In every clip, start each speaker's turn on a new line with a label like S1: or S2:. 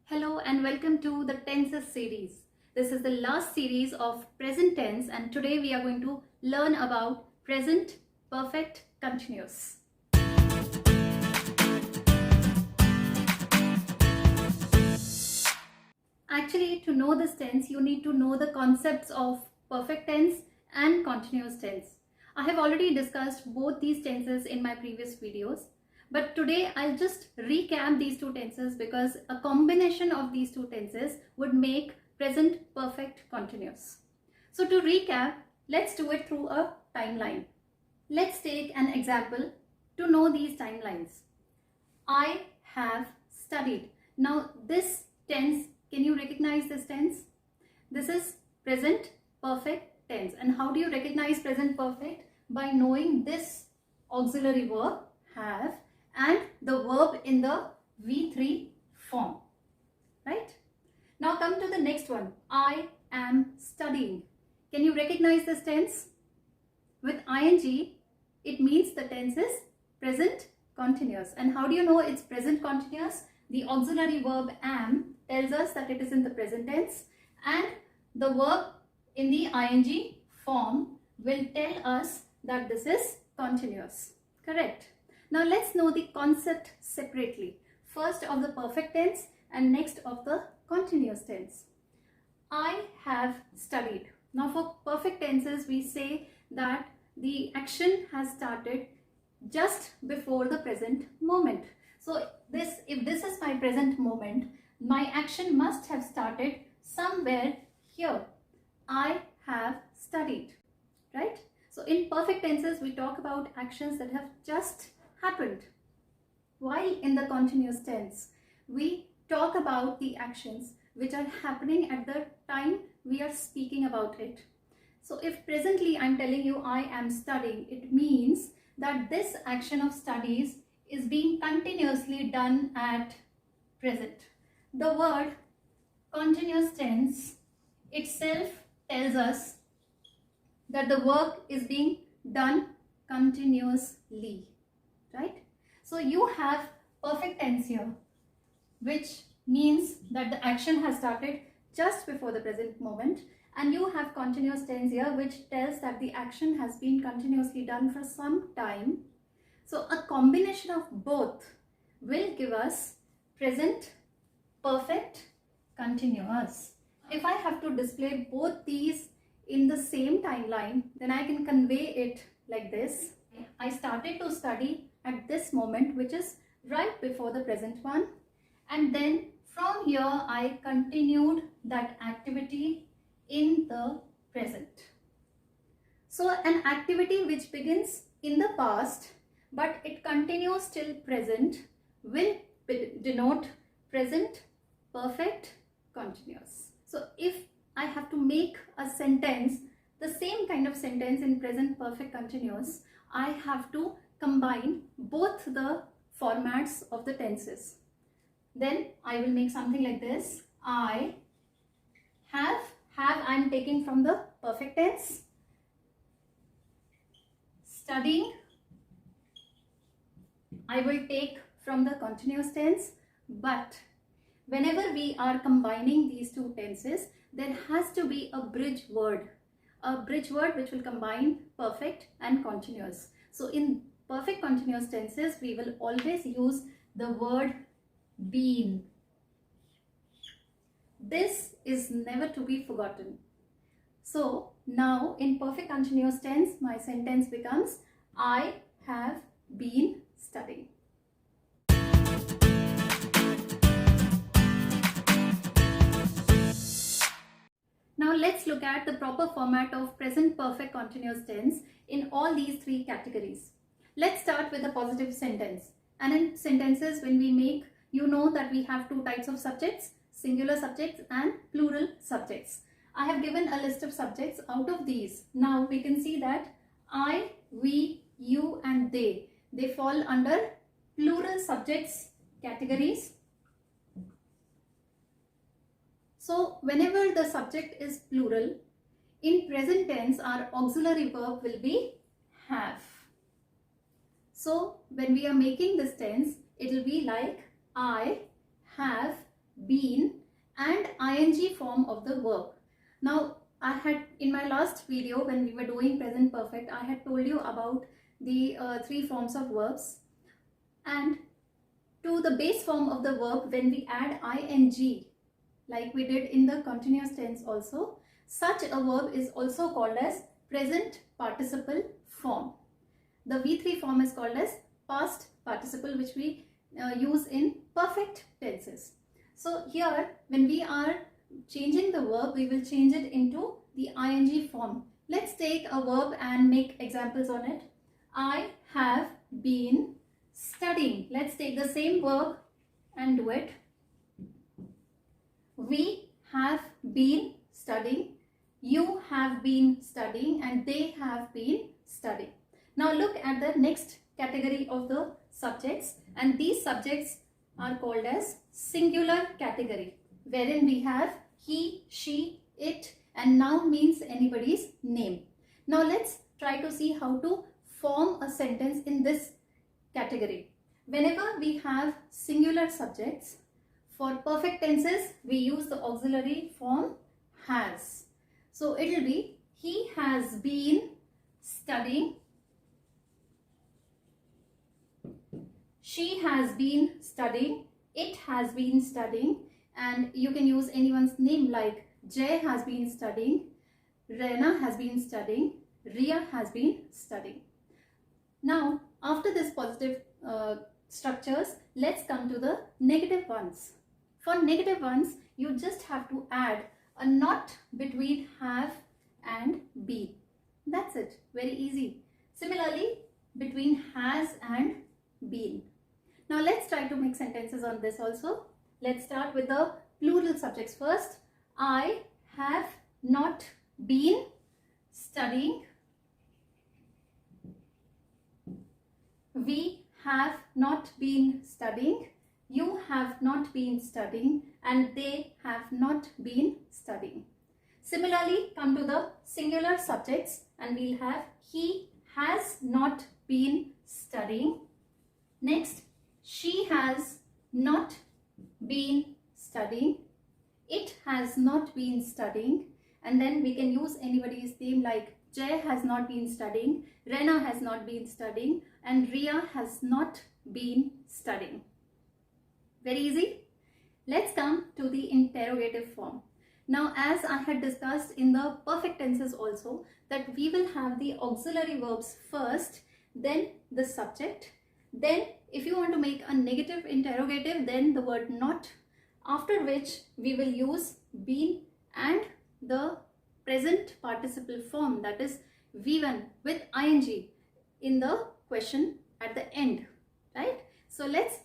S1: Hello and welcome to the tenses series. This is the last series of present tense and today we are going to learn about present perfect continuous. Actually, to know this tense, you need to know the concepts of perfect tense and continuous tense. I have already discussed both these tenses in my previous videos. But today I'll just recap these two tenses because a combination of these two tenses would make present perfect continuous. So to recap, let's do it through a timeline. Let's take an example to know these timelines. I have studied. Now this tense, can you recognize this tense? This is present perfect tense. And how do you recognize present perfect? By knowing this auxiliary verb have and the verb in the V3 form, right? Now come to the next one. I am studying. Can you recognize this tense? With ing, it means the tense is present continuous. And how do you know it's present continuous? The auxiliary verb am tells us that it is in the present tense and the verb in the ing form will tell us that this is continuous. Correct? Now let's know the concept separately. First of the perfect tense and next of the continuous tense. I have studied. Now for perfect tenses we say that the action has started just before the present moment. So if this is my present moment, my action must have started somewhere here. I have studied, right? So in perfect tenses we talk about actions that have just happened. While in the continuous tense, we talk about the actions which are happening at the time we are speaking about it. So if presently I'm telling you I am studying, it means that this action of studies is being continuously done at present. The word continuous tense itself tells us that the work is being done continuously. Right? So you have perfect tense here, which means that the action has started just before the present moment, and you have continuous tense here, which tells that the action has been continuously done for some time. So a combination of both will give us present perfect continuous. If I have to display both these in the same timeline, then I can convey it like this. I started to study at this moment, which is right before the present one, and then from here I continued that activity in the present. So an activity which begins in the past but it continues till present will denote present perfect continuous. So if I have to make a sentence, the same kind of sentence in present perfect continuous, I have to combine both the formats of the tenses. Then I will make something like this. I have I am taking from the perfect tense. Studying, I will take from the continuous tense. But whenever we are combining these two tenses, there has to be a bridge word which will combine perfect and continuous. So in perfect continuous tenses, we will always use the word been. This is never to be forgotten. So now in perfect continuous tense, my sentence becomes I have been studying. Now let's look at the proper format of present perfect continuous tense in all these three categories. Let's start with a positive sentence. And in sentences, when we make, you know that we have two types of subjects, singular subjects and plural subjects. I have given a list of subjects. Out of these, now we can see that I, we, you and they fall under plural subjects categories. So whenever the subject is plural, in present tense our auxiliary verb will be have. So when we are making this tense, it will be like I have been and ing form of the verb. Now, I had in my last video when we were doing present perfect, I had told you about the three forms of verbs, and to the base form of the verb when we add ing like we did in the continuous tense also, such a verb is also called as present participle form. The V3 form is called as past participle, which we use in perfect tenses. So here when we are changing the verb, we will change it into the ing form. Let's take a verb and make examples on it. I have been studying. Let's take the same verb and do it. We have been studying, you have been studying, and they have been studying. Now look at the next category of the subjects, and these subjects are called as singular category, wherein we have he, she, it, and noun means anybody's name. Now let's try to see how to form a sentence in this category. Whenever we have singular subjects, for perfect tenses we use the auxiliary form has. So it will be he has been studying, she has been studying, it has been studying, and you can use anyone's name like Jay has been studying, Rena has been studying, Ria has been studying. Now after this positive structures, let's come to the negative ones. For negative ones, you just have to add a not between have and been. That's it. Very easy. Similarly, between has and been. Now let's try to make sentences on this also. Let's start with the plural subjects first. I have not been studying. We have not been studying. You have not been studying, and they have not been studying. Similarly, come to the singular subjects and we'll have he has not been studying. Next, she has not been studying. It has not been studying. And then we can use anybody's name like Jay has not been studying, Rena has not been studying, and Ria has not been studying. Very easy. Let's come to the interrogative form. Now, as I had discussed in the perfect tenses also, that we will have the auxiliary verbs first, then the subject. Then if you want to make a negative interrogative, then the word not, after which we will use been and the present participle form, that is V1 with ing in the question at the end, right? So let's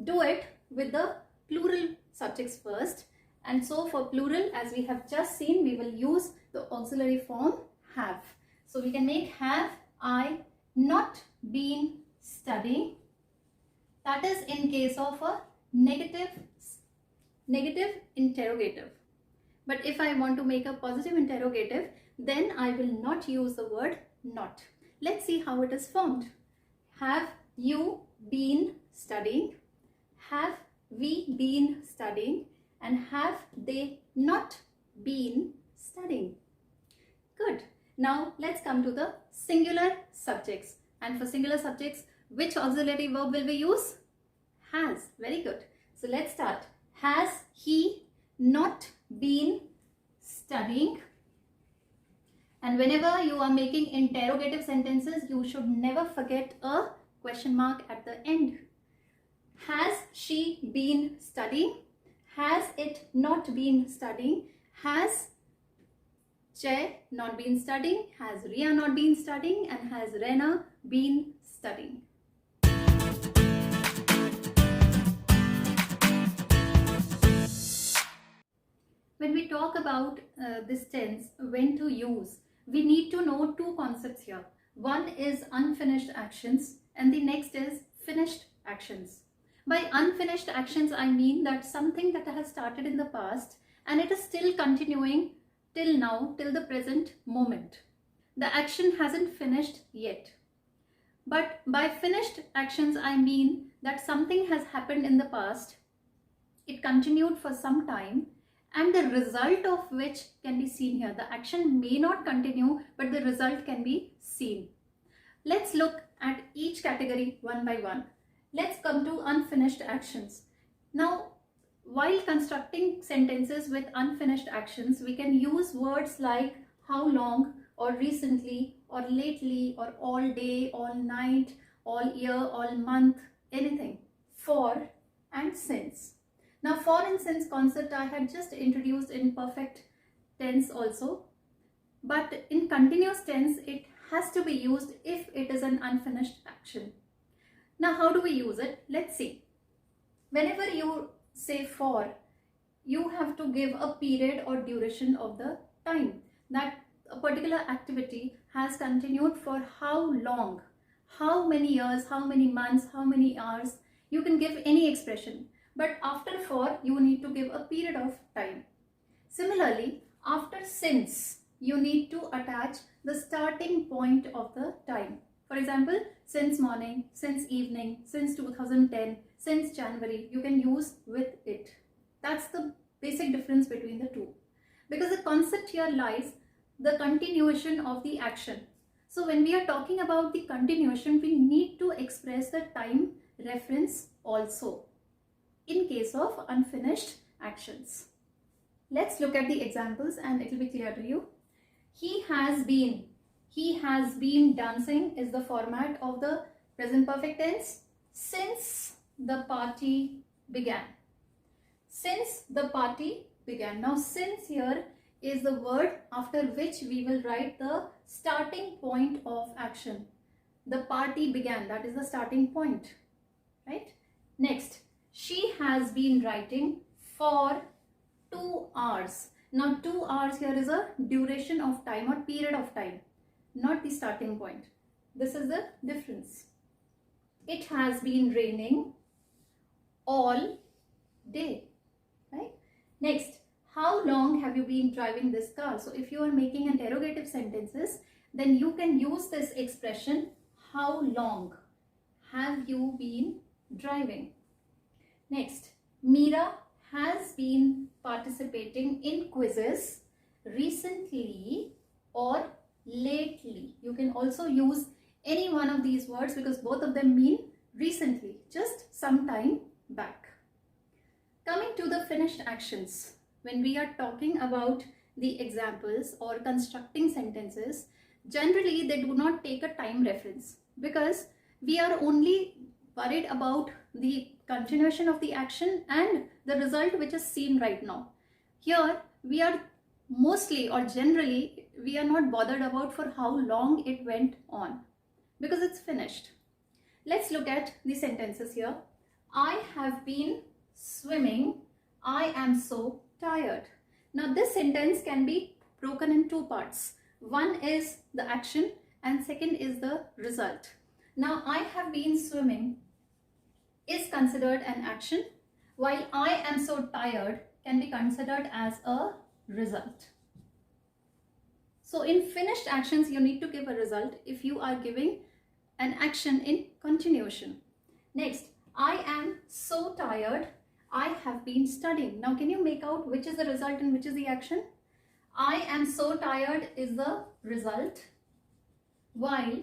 S1: do it with the plural subjects first. And so for plural, as we have just seen, we will use the auxiliary form have. So we can make have I not been studying. That is in case of a negative interrogative. But if I want to make a positive interrogative, then I will not use the word not. Let's see how it is formed. Have you been studying? Have we been studying? And have they not been studying? Good. Now let's come to the singular subjects. And for singular subjects, which auxiliary verb will we use? Has. Very good. So let's start. Has he not been studying? And whenever you are making interrogative sentences, you should never forget a question mark at the end. Has she been studying? Has it not been studying? Has Jay not been studying? Has Ria not been studying? And has Rena been studying? When we talk about this tense, when to use, we need to know two concepts here. One is unfinished actions and the next is finished actions. By unfinished actions, I mean that something that has started in the past and it is still continuing till now, till the present moment. The action hasn't finished yet. But by finished actions, I mean that something has happened in the past. it continued for some time, and the result of which can be seen here. The action may not continue, but the result can be seen. Let's look at each category one by one. Let's come to unfinished actions. Now, while constructing sentences with unfinished actions, we can use words like how long, or recently, or lately, or all day, all night, all year, all month, anything. For and since. Now, for and since concept I had just introduced in perfect tense also, but in continuous tense it has to be used if it is an unfinished action. Now, how do we use it? Let's see. Whenever you say for, you have to give a period or duration of the time that a particular activity has continued for how long, how many years, how many months, how many hours. You can give any expression, but after for, you need to give a period of time. Similarly, after since, you need to attach the starting point of the time. For example, since morning, since evening, since 2010, since January, you can use with it. That's the basic difference between the two. Because the concept here lies the continuation of the action. So when we are talking about the continuation, we need to express the time reference also in case of unfinished actions. Let's look at the examples and it will be clear to you. He has been dancing is the format of the present perfect tense since the party began. Since the party began. Now, since here is the word after which we will write the starting point of action. The party began, that is the starting point, right? Next, she has been writing for 2 hours. Now, 2 hours here is a duration of time or period of time, not the starting point. This is the difference. It has been raining all day, right? Next, how long have you been driving this car? So if you are making interrogative sentences, then you can use this expression, how long have you been driving? Next, Meera has been participating in quizzes recently or lately. You can also use any one of these words because both of them mean recently, just some time back. Coming to the finished actions, when we are talking about the examples or constructing sentences, generally they do not take a time reference because we are only worried about the continuation of the action and the result which is seen right now. Here we are mostly or generally we are not bothered about for how long it went on because it's finished. Let's look at the sentences here. I have been swimming. I am so tired. Now this sentence can be broken in 2 parts. One is the action and second is the result. Now, I have been swimming is considered an action, while I am so tired can be considered as a result. So in finished actions, you need to give a result if you are giving an action in continuation. Next, I am so tired. I have been studying. Now, can you make out which is the result and which is the action? I am so tired is the result, while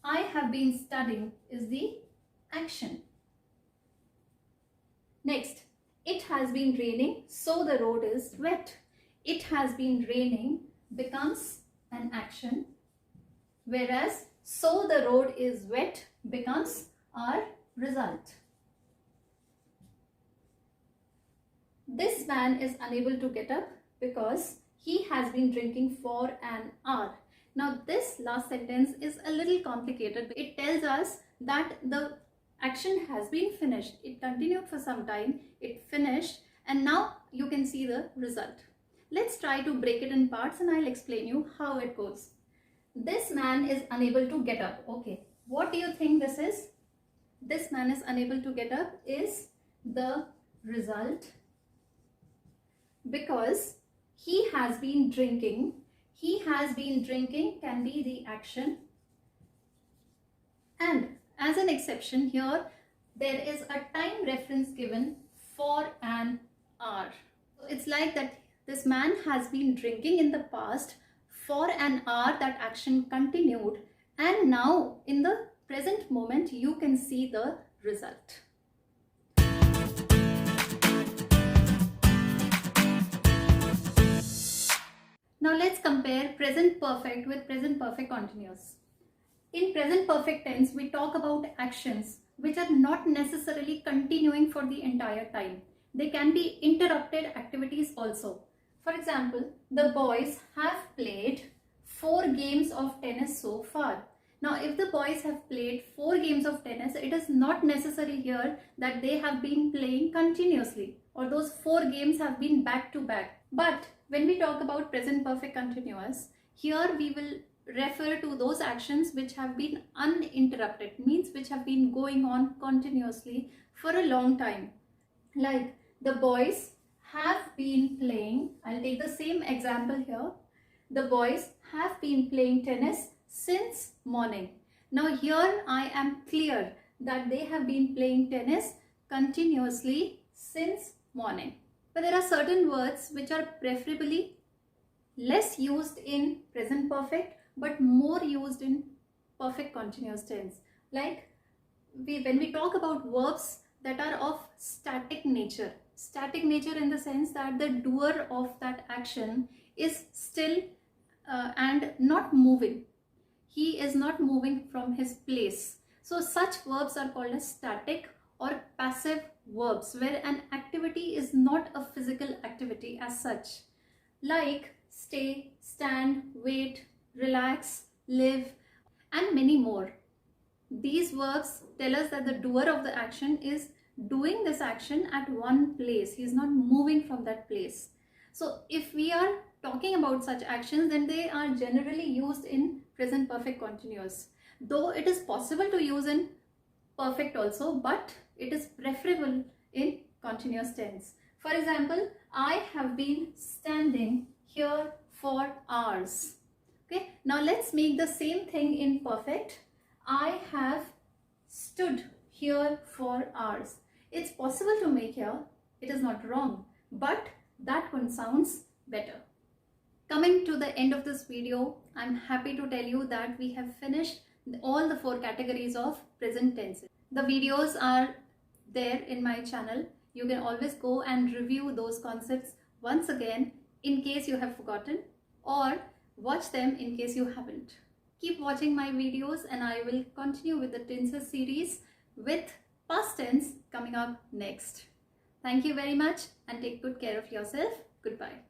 S1: I have been studying is the action. Next, it has been raining, so the road is wet. It has been raining becomes an action, whereas so the road is wet becomes our result. This man is unable to get up because he has been drinking for an hour. Now this last sentence is a little complicated. It tells us that the action has been finished. It continued for some time, it finished, and now you can see the result. Let's try to break it in parts and I'll explain you how it goes. This man is unable to get up. Okay, what do you think this is? This man is unable to get up is the result because he has been drinking. He has been drinking can be the action, and as an exception here there is a time reference given for an hour. So it's like that this man has been drinking in the past. For an hour that action continued, and now in the present moment you can see the result. Now let's compare present perfect with present perfect continuous. In present perfect tense, we talk about actions which are not necessarily continuing for the entire time. They can be interrupted activities also. For example, the boys have played 4 games of tennis so far. Now, if the boys have played 4 games of tennis, it is not necessary here that they have been playing continuously or those 4 games have been back to back. But when we talk about present perfect continuous, here we will refer to those actions which have been uninterrupted, means which have been going on continuously for a long time. Like the boys have been playing, I'll take the same example here. The boys have been playing tennis since morning. Now here I am clear that they have been playing tennis continuously since morning. But there are certain words which are preferably less used in present perfect but more used in perfect continuous tense. Like when we talk about verbs that are of static nature in the sense that the doer of that action is still and not moving. He is not moving from his place. So such verbs are called as static or passive verbs, where an activity is not a physical activity as such. Like stay, stand, wait, relax, live, and many more. These verbs tell us that the doer of the action is doing this action at one place. He is not moving from that place. So if we are talking about such actions, then they are generally used in present perfect continuous. Though it is possible to use in perfect also, but it is preferable in continuous tense. For example, I have been standing here for hours. Okay, now let's make the same thing in perfect. I have stood here for hours. It's possible to make here, it is not wrong, but that one sounds better. Coming to the end of this video, I'm happy to tell you that we have finished all the 4 categories of present tense. The videos are there in my channel. You can always go and review those concepts once again in case you have forgotten, or watch them in case you haven't. Keep watching my videos and I will continue with the tenses series with past tense coming up next. Thank you very much and take good care of yourself. Goodbye.